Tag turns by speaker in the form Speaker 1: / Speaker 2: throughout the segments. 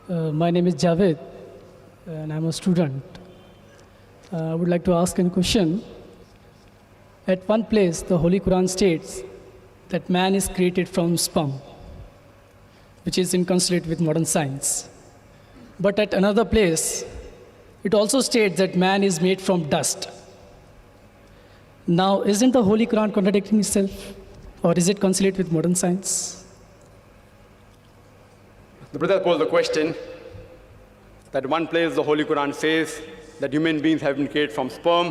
Speaker 1: My name is Javed, and I'm a student. I would like to ask a question. At one place, the Holy Quran states that man is created from sperm, which is inconsistent with modern science. But at another place, it also states that man is made from dust. Now, isn't the Holy Quran contradicting itself? Or is it consistent with modern science?
Speaker 2: The brother posed the question that one place the Holy Quran says that human beings have been created from sperm,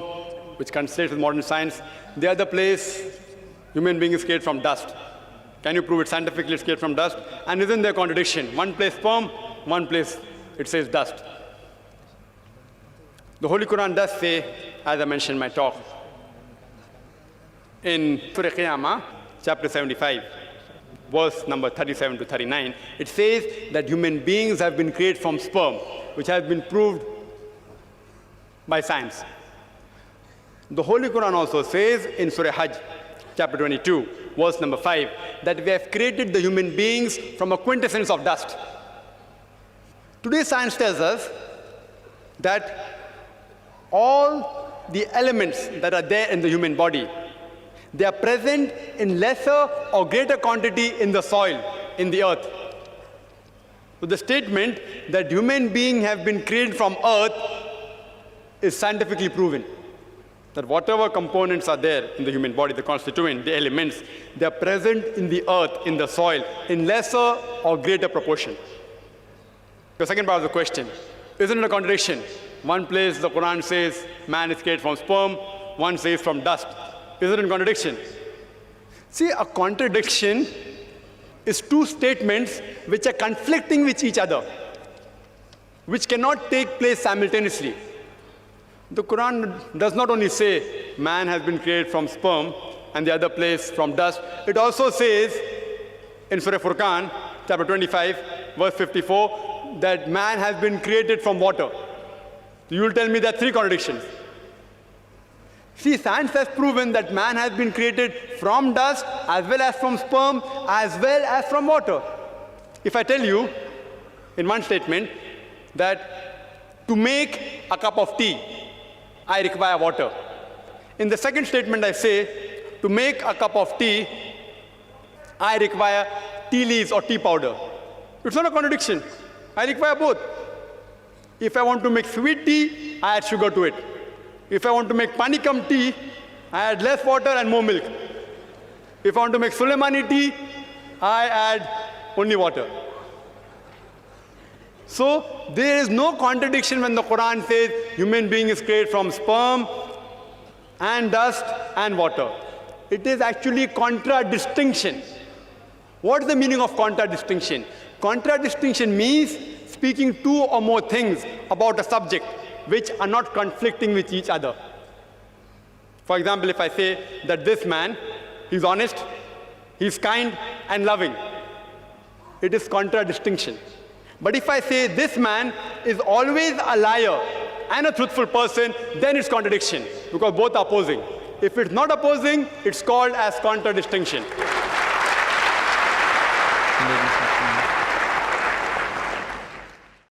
Speaker 2: which conflicts with modern science. The other place, human being is created from dust. Can you prove it scientifically it's created from dust? And isn't there a contradiction? One place sperm, one place it says dust. The Holy Quran does say, as I mentioned in my talk, in Surah Qiyamah, chapter 75, verse number 37 to 39, it says that human beings have been created from sperm, which has been proved by science. The Holy Quran also says in Surah Hajj, chapter 22, verse number 5, that we have created the human beings from a quintessence of dust. Today science tells us that all the elements that are there in the human body, they are present in lesser or greater quantity in the soil, in the earth. So the statement that human beings have been created from earth is scientifically proven. That whatever components are there in the human body, the constituent, the elements, they are present in the earth, in the soil, in lesser or greater proportion. The second part of the question, isn't it a contradiction? One place the Quran says man is created from sperm, one says from dust. Is it a contradiction? See, a contradiction is two statements which are conflicting with each other, which cannot take place simultaneously. The Quran does not only say man has been created from sperm and the other place from dust. It also says in Surah Furqan, chapter 25, verse 54, that man has been created from water. You will tell me there are three contradictions. See, science has proven that man has been created from dust, as well as from sperm, as well as from water. If I tell you in one statement that to make a cup of tea, I require water. In the second statement, I say to make a cup of tea, I require tea leaves or tea powder. It's not a contradiction. I require both. If I want to make sweet tea, I add sugar to it. If I want to make panikam tea, I add less water and more milk. If I want to make Suleimani tea, I add only water. So there is no contradiction when the Quran says human being is created from sperm and dust and water. It is actually contradistinction. What is the meaning of contradistinction? Contradistinction means speaking two or more things about a subject which are not conflicting with each other. For example, if I say that this man, he's honest, he's kind and loving, it is contradistinction. But if I say this man is always a liar and a truthful person, then it's contradiction, because both are opposing. If it's not opposing, it's called as contradistinction.